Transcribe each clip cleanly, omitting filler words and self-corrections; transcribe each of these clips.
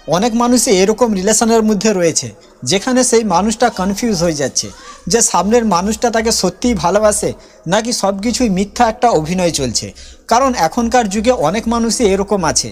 অনেক মানুষই এরকম রিলেশনের মধ্যে রয়েছে যেখানে সেই মানুষটা কনফিউজ হয়ে যাচ্ছে যে সামনের মানুষটা তাকে সত্যিই ভালোবাসে নাকি সব কিছুই মিথ্যা একটা অভিনয় চলছে। কারণ এখনকার যুগে অনেক মানুষই এরকম আছে,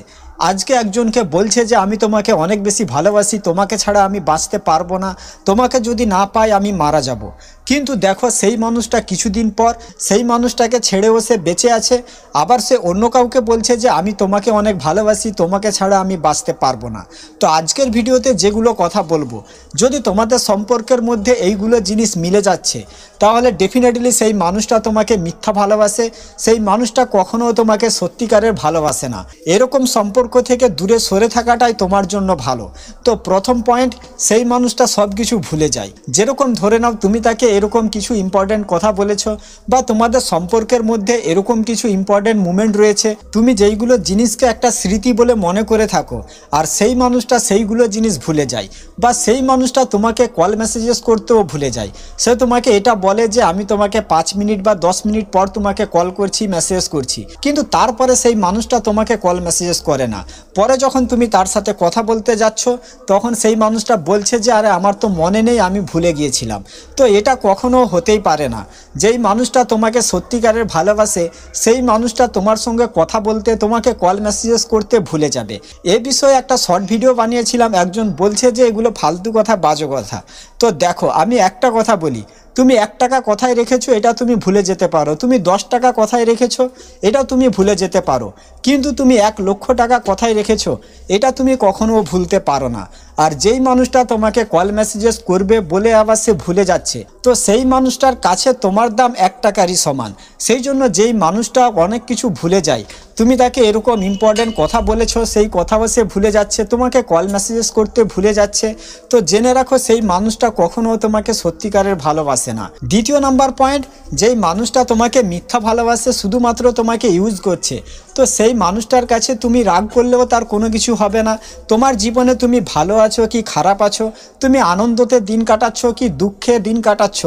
আজকে একজনকে বলছে যে আমি তোমাকে অনেক বেশি ভালোবাসি, তোমাকে ছাড়া আমি বাঁচতে পারবো না, তোমাকে যদি না পাই আমি মারা যাব। কিন্তু দেখো সেই মানুষটা কিছুদিন পর সেই মানুষটাকে ছেড়েও সে বেঁচে আছে, আবার সে অন্য কাউকে বলছে যে আমি তোমাকে অনেক ভালোবাসি, তোমাকে ছাড়া আমি বাঁচতে পারবো না। তো আজকের ভিডিওতে যেগুলো কথা বলবো, যদি তোমাদের সম্পর্কের মধ্যে এইগুলো জিনিস মিলে যাচ্ছে তাহলে ডেফিনেটলি সেই মানুষটা তোমাকে মিথ্যা ভালোবাসে, সেই মানুষটা কখনো তোমাকে সত্যিকারের ভালোবাসে না। এরকম সম্পর্ক থেকে দূরে সরে থাকাটাই তোমার জন্য ভালো। তো প্রথম পয়েন্ট, সেই মানুষটা সব কিছু ভুলে যায়। যেরকম ধরে নাও তুমি তাকে এরকম কিছু ইম্পর্টেন্ট কথা বলেছো বা তোমাদের সম্পর্কের মধ্যে এরকম কিছু ইম্পর্টেন্ট মুমেন্ট রয়েছে তুমি যেইগুলো জিনিসকে একটা স্মৃতি বলে মনে করে থাকো, আর সেই মানুষটা সেইগুলো জিনিস ভুলে যায়, বা সেই মানুষটা তোমাকে কল মেসেজেস করতেও ভুলে যায়। সে তোমাকে এটা বলে যে আমি তোমাকে 5 মিনিট বা 10 মিনিট পর তোমাকে কল করছি, মেসেজ করছি, কিন্তু তারপরে সেই মানুষটা তোমাকে কল মেসেজেস করে না। পরে যখন তুমি তার সাথে কথা বলতে যাচ্ছ তখন সেই মানুষটা বলছে যে আরে আমার তো মনে নেই, আমি ভুলে গিয়েছিলাম। তো এটা কখনো হতেই পারে না। যেই মানুষটা তোমাকে সত্যিকারের ভালোবাসে সেই মানুষটা তোমার সঙ্গে কথা বলতে, তোমাকে কল মেসেজেস করতে ভুলে যাবে। এ বিষয়ে একটা শর্ট ভিডিও বানিয়েছিলাম, একজন বলছে যে এগুলো ফালতু কথা, বাজে কথা। তো দেখো আমি একটা কথা বলি, তুমি 1 টাকা কথায় রেখেছো এটা তুমি ভুলে যেতে পারো, তুমি 10 টাকা কথায় রেখেছো এটা তুমি ভুলে যেতে পারো, কিন্তু তুমি 1 লক্ষ টাকা কথায় রেখেছো এটা তুমি কখনো ভুলতে পারো না। আর যেই মানুষটা তোমাকে কল মেসেজেস করবে বলে আবার সে ভুলে যাচ্ছে, তো সেই মানুষটার কাছে তোমার দাম 1 টাকারই সমান। সেই জন্য যেই মানুষটা অনেক কিছু ভুলে যায়, তুমি তাকে এরকম ইম্পর্টেন্ট কথা বলেছো, সেই কথাও সে ভুলে যাচ্ছে, তোমাকে কল মেসেজেস করতে ভুলে যাচ্ছে, তো জেনে রাখো সেই মানুষটা কখনো তোমাকে সত্যিকারের ভালোবাসে না। দ্বিতীয় নাম্বার পয়েন্ট, যেই মানুষটা তোমাকে মিথ্যা ভালোবাসে, শুধুমাত্র তোমাকে ইউজ করছে, তো সেই মানুষটার কাছে তুমি রাগ করলেও তার কোনো কিছু হবে না। তোমার জীবনে তুমি ভালো আছো কি খারাপ আছো, তুমি আনন্দতে দিন কাটাচ্ছ কি দুঃখে দিন কাটাচ্ছ,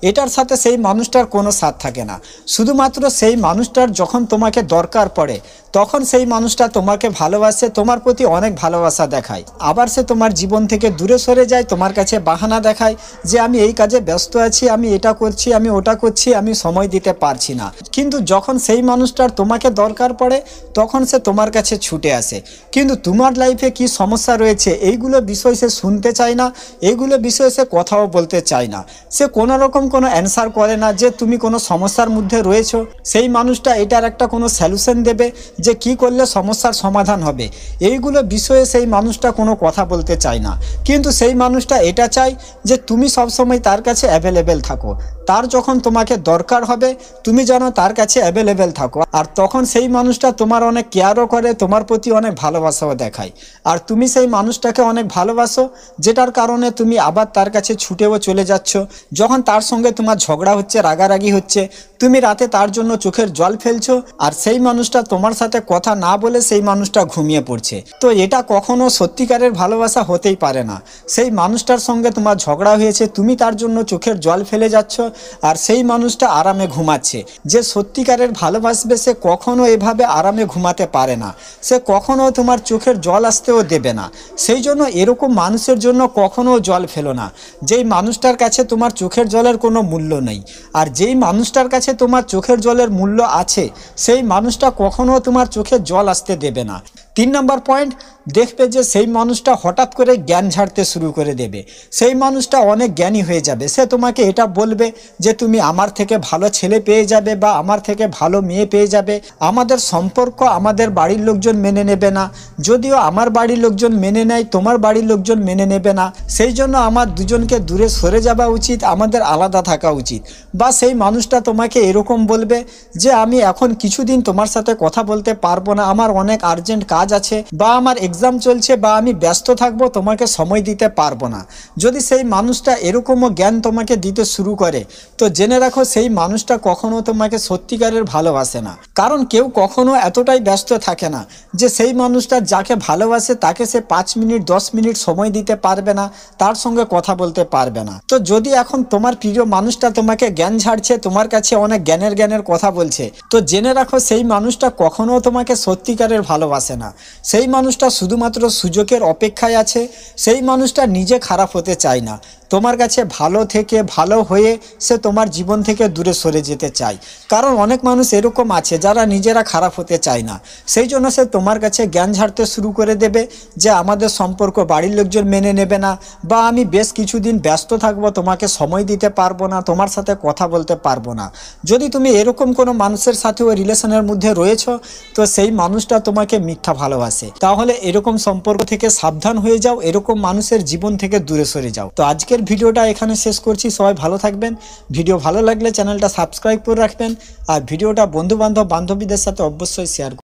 এটার সাথে সেই মানুষটার কোনো সাথ থাকে না। শুধুমাত্র সেই মানুষটার যখন তোমাকে দরকার পড়ে তখন সেই মানুষটা তোমাকে ভালোবাসে, তোমার প্রতি অনেক ভালোবাসা দেখায়, আবার সে তোমার জীবন থেকে দূরে সরে যায়, তোমার কাছে বাহানা দেখায় যে আমি এই কাজে ব্যস্ত আছি, আমি এটা করছি, আমি ওটা করছি, আমি সময় দিতে পারছি না। কিন্তু যখন সেই মানুষটার তোমাকে দরকার পড়ে তখন সে তোমার কাছে ছুটে আসে। কিন্তু তোমার লাইফে কি সমস্যা রয়েছে এইগুলো বিষয় সে শুনতে চায় না, এইগুলো বিষয়ে সে কথাও বলতে চায় না। সে কোনো রকম কোনো অ্যান্সার করে না যে তুমি কোনো সমস্যার মধ্যে রয়েছো, সেই মানুষটা এটার একটা কোনো সলিউশন দেবে যে কি করলে সমস্যার সমাধান হবে, এইগুলো বিষয়ে সেই মানুষটা কোনো কথা বলতে চায় না। কিন্তু সেই মানুষটা এটা চায় যে তুমি সবসময় তার কাছে অ্যাভেলেবেল থাকো, তার যখন তোমাকে দরকার হবে তুমি যেন তার কাছে অ্যাভেলেবেল থাকো। আর তখন সেই মানুষটা তোমার অনেক কেয়ারও করে, তোমার প্রতি অনেক ভালোবাসাও দেখায়, আর তুমি সেই মানুষটাকে অনেক ভালোবাসো, যেটার কারণে তুমি আবার তার কাছে ছুটেও চলে যাচ্ছ। যখন তার সঙ্গে তোমার ঝগড়া হচ্ছে, রাগারাগি হচ্ছে, তুমি রাতে তার জন্য চোখের জল ফেলছো, আর সেই মানুষটা তোমার সাথে কথা না বলে সেই মানুষটা ঘুমিয়ে পড়ছে। তো এটা কখনো সত্যিকারের ভালোবাসা হতেই পারে না। সেই মানুষটার সঙ্গে তোমার ঝগড়া হয়েছে, তুমি তার জন্য চোখের জল ফেলে যাচ্ছ, আর সেই মানুষটা আরামে ঘুমাচ্ছে। যে সত্যিকারের ভালোবাসবে সে কখনো এভাবে আরামে ঘুমাতে পারে না, সে কখনো তোমার চোখের জল আসতেও দেবে না। সেই জন্য এরকম মানুষের জন্য কখনো জল ফেলো না, যেই মানুষটার কাছে তোমার চোখের জলের কোনো মূল্য নেই। আর যেই মানুষটার কাছে তোমার চোখের জলের মূল্য আছে সেই মানুষটা কখনো তোমার চোখে জল আসতে দেবে না। 3 নম্বর পয়েন্ট, দেখবে যে সেই মানুষটা হঠাৎ করে জ্ঞান ঝাড়তে শুরু করে দেবে। সেই মানুষটা অনেক জ্ঞানী হয়ে যাবে, সে তোমাকে এটা বলবে যে তুমি আমার থেকে ভালো ছেলে পেয়ে যাবে বা আমার থেকে ভালো মেয়ে পেয়ে যাবে, আমাদের সম্পর্ক আমাদের বাড়ির লোকজন মেনে নেবে না, যদিও আমার বাড়ির লোকজন মেনে নেয় তোমার বাড়ির লোকজন মেনে নেবে না, সেই জন্য আমার দুজনকে দূরে সরে যাওয়া উচিত, আমাদের আলাদা থাকা উচিত। বা সেই মানুষটা তোমাকে এরকম বলবে যে আমি এখন কিছুদিন তোমার সাথে কথা বলতে পারবো না, আমার অনেক আর্জেন্ট কাজ আছে, বা আমার এক্সাম চলছে, বা আমি ব্যস্ত থাকবো, তোমাকে সময় দিতে পারবো না। যদি সেই মানুষটা এরকমও জ্ঞান তোমাকে দিতে শুরু করে তো জেনে রাখো সেই মানুষটা কখনো তোমাকে সত্যিকারের ভালোবাসে না। কারণ কেউ কখনো এতটাই ব্যস্ত থাকে না যে সেই মানুষটা যাকে ভালোবাসে তাকে সে 5 মিনিট 10 মিনিট সময় দিতে পারবে না, তার সঙ্গে কথা বলতে পারবে না। তো যদি এখন তোমার প্রিয় মানুষটা তোমাকে জ্ঞান ঝাড়ছে, তোমার কাছে অনেক জ্ঞানের কথা বলছে, তো জেনে রাখো সেই মানুষটা কখনো তোমাকে সত্যিকারের ভালোবাসে না। না। সেই মানুষটা শুধুমাত্র সুযোগের অপেক্ষায় আছে, সেই মানুষটা নিজে খারাপ হতে চায় না, তোমার কাছে ভালো থেকে ভালো হয়ে সে তোমার জীবন থেকে দূরে সরে যেতে চায়। কারণ অনেক মানুষ এরকম আছে যারা নিজেরা খারাপ হতে চায় না, সেই জন্য সে তোমার কাছে জ্ঞান ঝাড়তে শুরু করে দেবে যে আমাদের সম্পর্ক বাড়ির লোকজন মেনে নেবে না, বা আমি বেশ কিছুদিন ব্যস্ত থাকবো, তোমাকে সময় দিতে পারবো না, তোমার সাথে কথা বলতে পারবো না। যদি তুমি এরকম কোনো মানুষের সাথে ওই রিলেশনের মধ্যে রয়েছো, তো সেই মানুষটা তোমাকে মিথ্যা ভালোবাসে। তাহলে এরকম সম্পর্ক থেকে সাবধান হয়ে যাও, এরকম মানুষের জীবন থেকে দূরে সরে যাও। তো আজকের ভিডিওটা এখানে শেষ করছি। সবাই ভালো থাকবেন। ভিডিও ভালো লাগলে চ্যানেলটা সাবস্ক্রাইব করে রাখবেন, আর ভিডিওটা বন্ধু বান্ধবীদের সাথে অবশ্যই শেয়ার